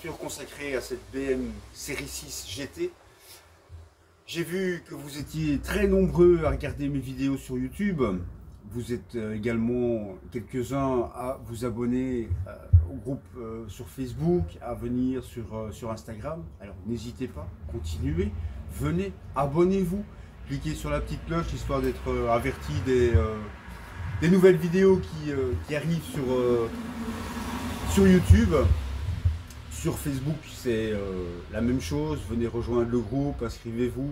peinture consacrée à cette BM série 6 GT. J'ai vu que vous étiez très nombreux à regarder mes vidéos sur YouTube. Vous êtes également quelques-uns à vous abonner au groupe sur Facebook, à venir sur Instagram. Alors n'hésitez pas, continuez, venez, abonnez-vous, cliquez sur la petite cloche histoire d'être averti des nouvelles vidéos qui arrivent sur YouTube. Sur Facebook, c'est la même chose. Venez rejoindre le groupe, inscrivez-vous.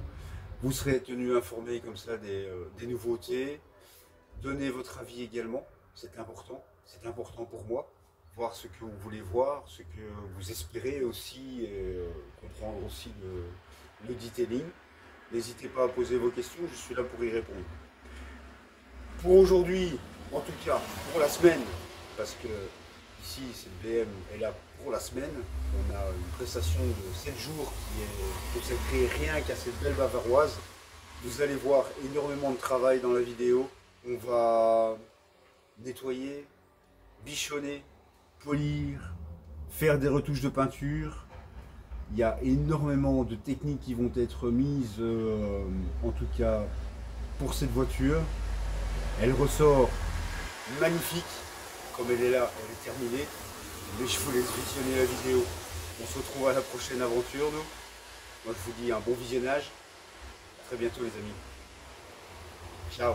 Vous serez tenu informé comme ça des nouveautés. Donnez votre avis également, c'est important. C'est important pour moi. Voir ce que vous voulez voir, ce que vous espérez aussi, et comprendre aussi le detailing. N'hésitez pas à poser vos questions, je suis là pour y répondre. Pour aujourd'hui, en tout cas pour la semaine, parce que ici cette BM est là pour la semaine, on a une prestation de 7 jours qui est consacrée rien qu'à cette belle bavaroise. Vous allez voir énormément de travail dans la vidéo. On va nettoyer, bichonner, polir, faire des retouches de peinture. Il y a énormément de techniques qui vont être mises, en tout cas pour cette voiture. Elle ressort magnifique, comme elle est là, elle est terminée. Mais je vous laisse visionner la vidéo. On se retrouve à la prochaine aventure, nous. Moi, je vous dis un bon visionnage. À très bientôt, les amis. Ciao.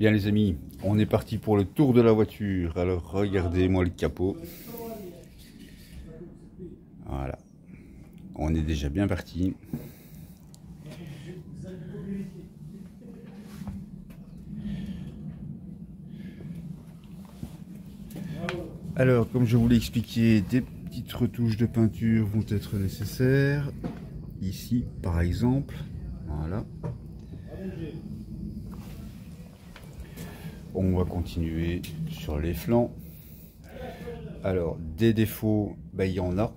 Bien les amis, on est parti pour le tour de la voiture. Alors regardez-moi le capot. Voilà. On est déjà bien parti. Alors, comme je vous l'ai expliqué, des petites retouches de peinture vont être nécessaires. Ici, par exemple. Voilà. On va continuer sur les flancs. Alors, des défauts, ben, il y en a.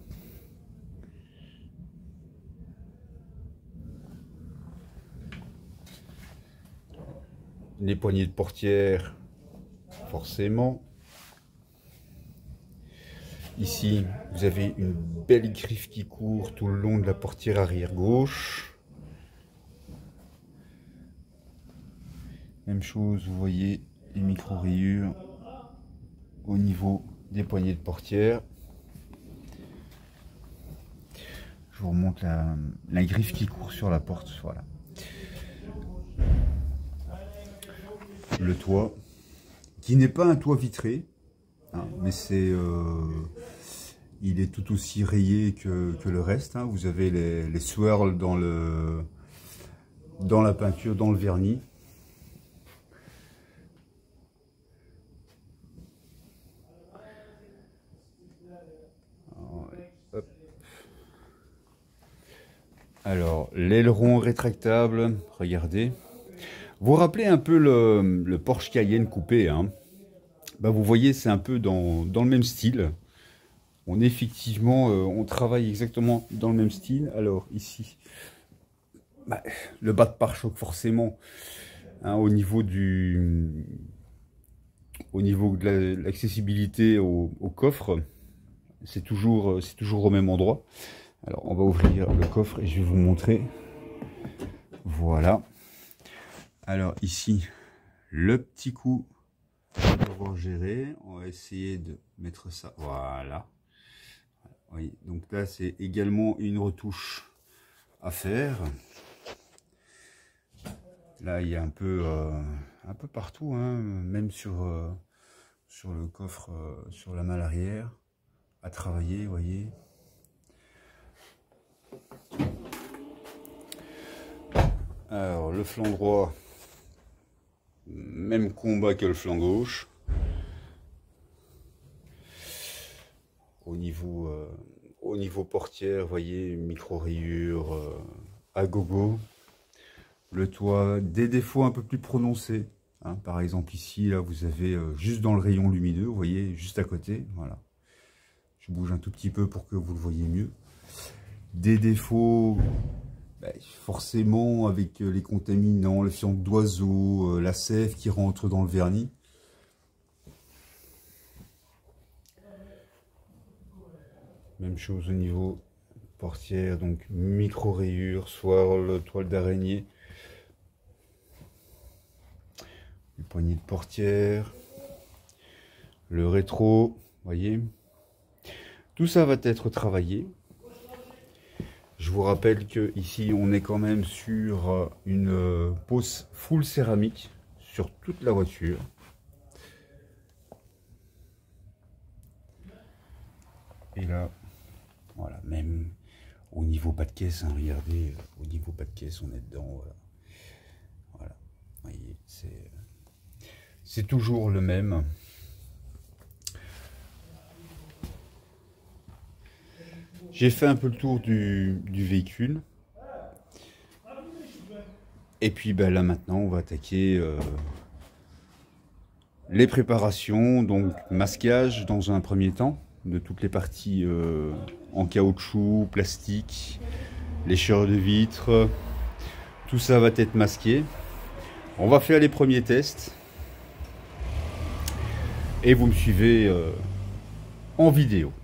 Les poignées de portière, forcément. Ici, vous avez une belle griffe qui court tout le long de la portière arrière gauche. Même chose, vous voyez les micro-rayures au niveau des poignées de portière. Je vous remonte la griffe qui court sur la porte. Voilà. Le toit, qui n'est pas un toit vitré, hein, mais c'est, il est tout aussi rayé que le reste. Hein. Vous avez les swirls dans la peinture, dans le vernis. Alors, l'aileron rétractable, regardez. Vous rappelez un peu le Porsche Cayenne coupé, hein. Bah, vous voyez, c'est un peu dans le même style. On effectivement, on travaille exactement dans le même style. Alors ici, bah, le bas de pare-choc forcément, hein, au niveau de l'accessibilité au coffre, c'est toujours au même endroit. Alors on va ouvrir le coffre et je vais vous montrer. Voilà. Alors ici, le petit coup pour gérer. On va essayer de mettre ça. Voilà. Oui, donc là c'est également une retouche à faire. Là il y a un peu partout, hein, même sur le coffre, sur la malle arrière, à travailler, vous voyez. Alors le flanc droit, même combat que le flanc gauche. Au niveau portière, vous voyez, micro-rayures à gogo. Le toit, des défauts un peu plus prononcés. Hein. Par exemple ici, là, vous avez juste dans le rayon lumineux, vous voyez, juste à côté. Voilà. Je bouge un tout petit peu pour que vous le voyez mieux. Des défauts, ben, forcément, avec les contaminants, le fiente d'oiseau, la sève qui rentre dans le vernis. Même chose au niveau portière, donc micro-rayures, soit le toile d'araignée. Les poignées de portière, le rétro, voyez. Tout ça va être travaillé. Je vous rappelle que ici on est quand même sur une pose full céramique sur toute la voiture. Et là, voilà, même au niveau pas de caisse, hein, regardez, au niveau pas de caisse, on est dedans, voilà. Voilà, vous voyez, c'est toujours le même. J'ai fait un peu le tour du véhicule. Et puis ben, là maintenant, on va attaquer les préparations, donc masquage dans un premier temps de toutes les parties en caoutchouc, plastique, lécheur de vitres, tout ça va être masqué. On va faire les premiers tests et vous me suivez en vidéo.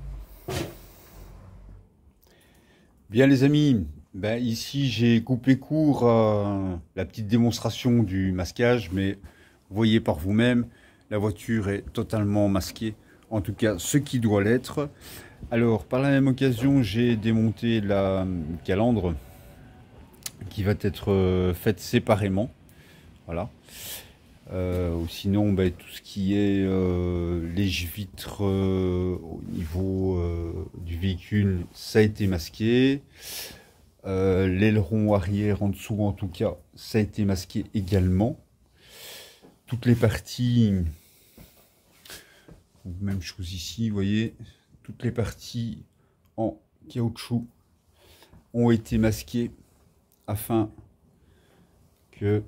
Bien les amis, ben, ici j'ai coupé court la petite démonstration du masquage, mais vous voyez par vous-même, la voiture est totalement masquée. En tout cas, ce qui doit l'être. Alors, par la même occasion, j'ai démonté la calandre qui va être faite séparément. Voilà. Ou sinon, ben, tout ce qui est lèche-vitres au niveau du véhicule, ça a été masqué. L'aileron arrière en dessous, en tout cas, ça a été masqué également. Toutes les parties, même chose ici, vous voyez, toutes les parties en caoutchouc ont été masquées afin que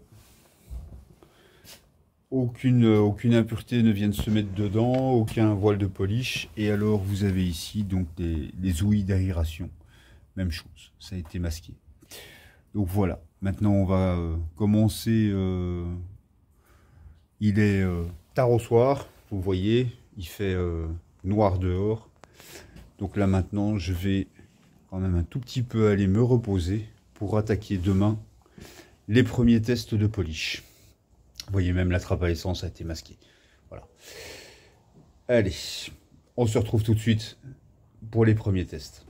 aucune impureté ne vienne se mettre dedans, aucun voile de polish. Et alors vous avez ici donc des ouïes d'aération, même chose, ça a été masqué. Donc voilà, maintenant on va commencer. Il est tard au soir, vous voyez, il fait noir dehors. Donc là maintenant je vais quand même un tout petit peu aller me reposer pour attaquer demain les premiers tests de polish. Vous voyez, même la trappe à essence a été masquée. Voilà. Allez, on se retrouve tout de suite pour les premiers tests.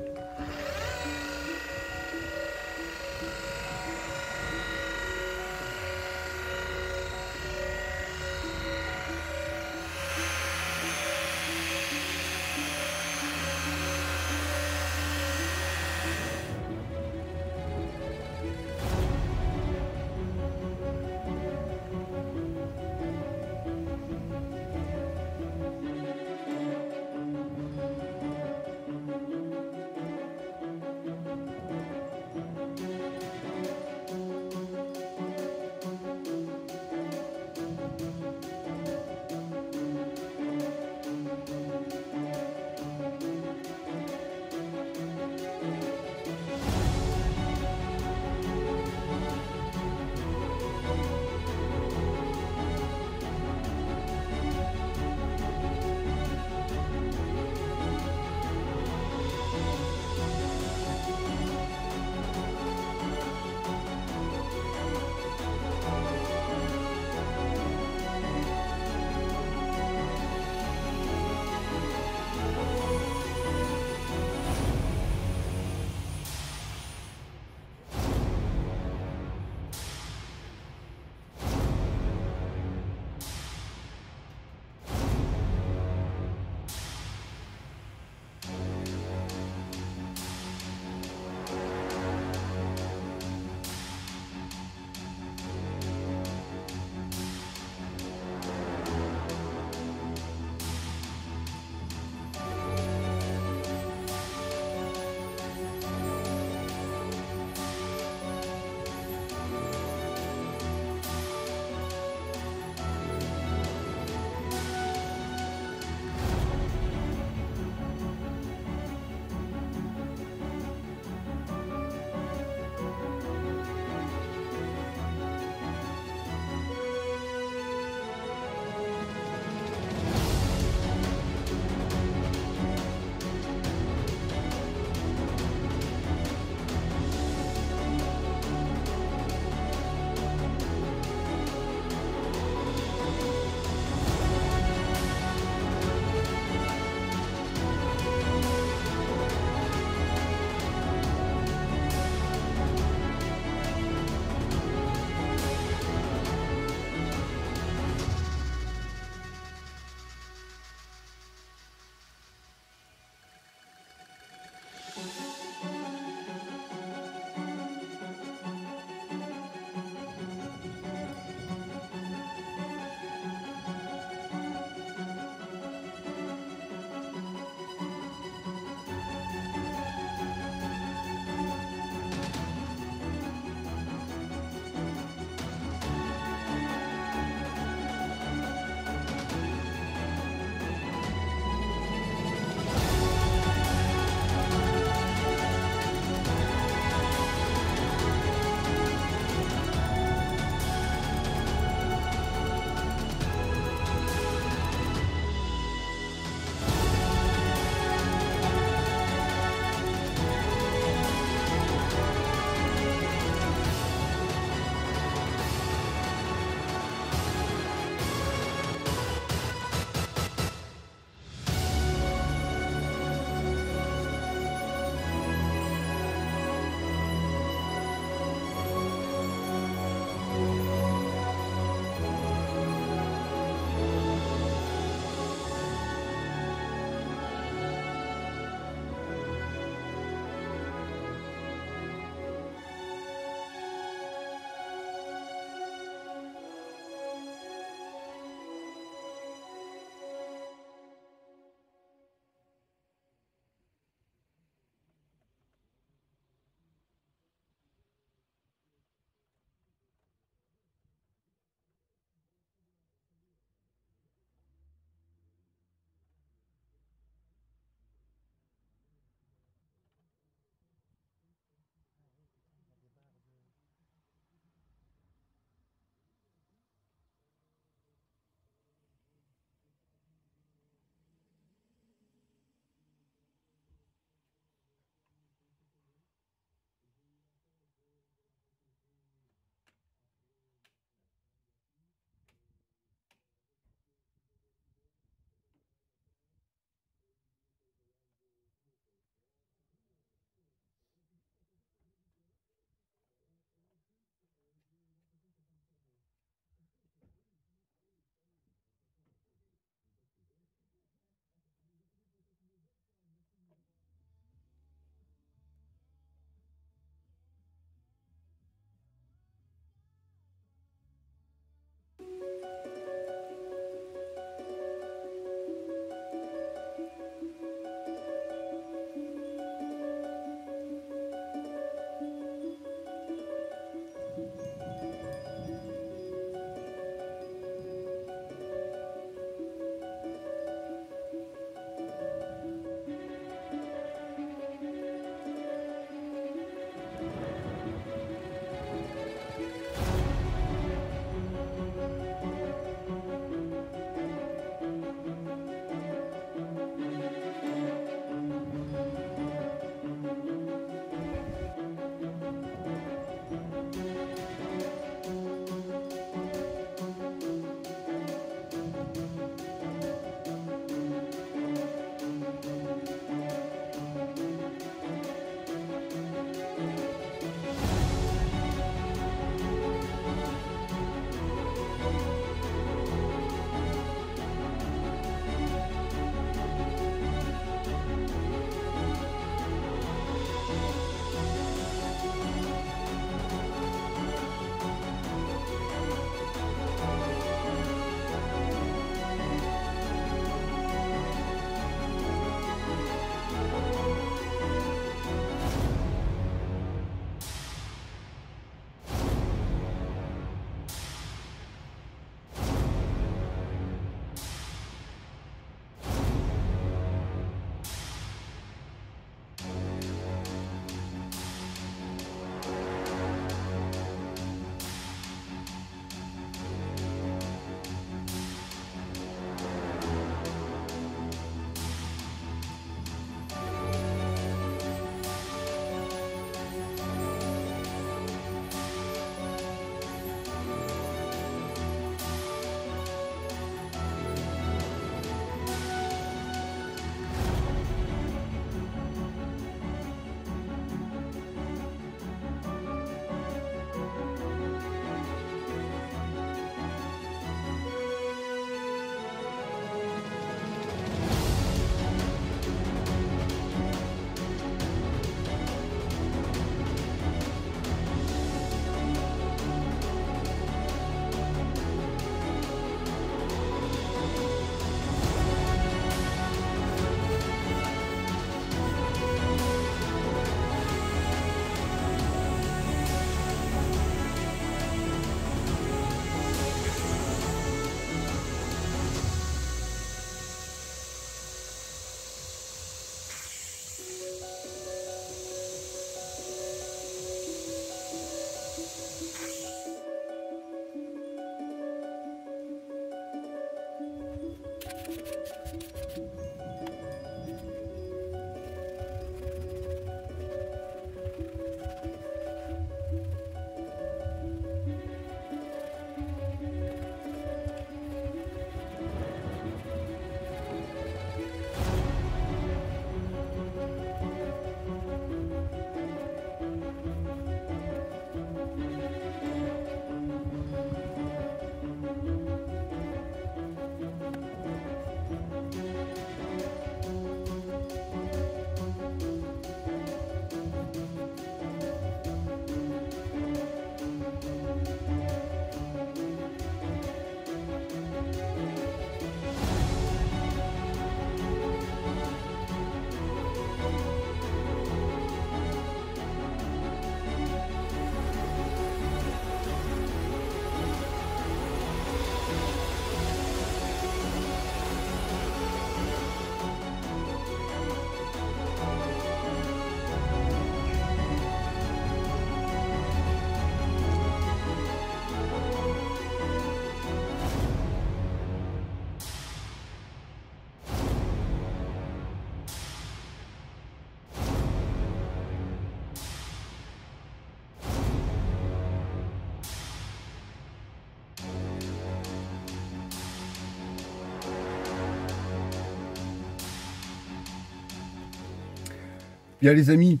Bien les amis,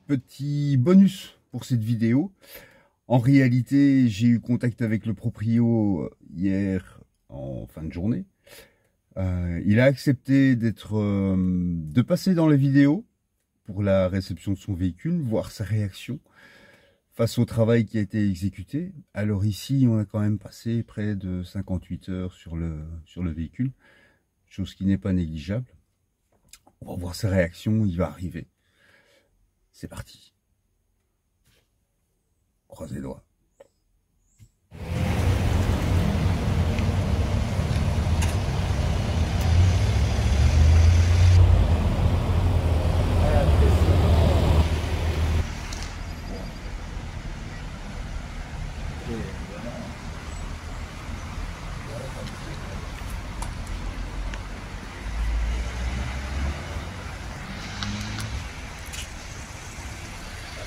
petit bonus pour cette vidéo. En réalité, j'ai eu contact avec le proprio hier en fin de journée. Il a accepté de passer dans la vidéo pour la réception de son véhicule, voir sa réaction face au travail qui a été exécuté. Alors ici, on a quand même passé près de 58 heures sur le véhicule, chose qui n'est pas négligeable. On va voir sa réaction, il va arriver. C'est parti. Croisez les doigts.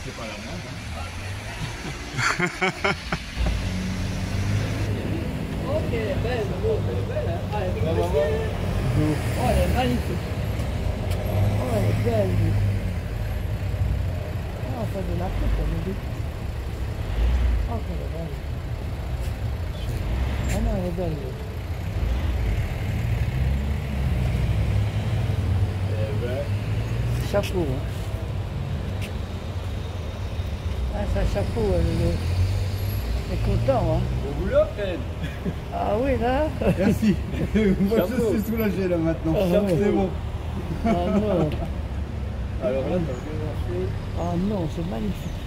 C'est pas la même. Ok, elle est belle, elle est belle, hein. Ah, elle est belle. Oh, elle est magnifique. Oh, elle est belle. Oh, on fait de la coupe, on me dit. Oh, elle est belle. Ah non, elle est belle. Eh ben. Chapeau, hein. Ah, c'est un chapeau, elle est content, hein. Bon boulot, Fred. Ah oui, là. Merci. Moi, je suis soulagé là maintenant. C'est bon. Ah non. Alors là, t'as bien marché. Ah non, c'est magnifique.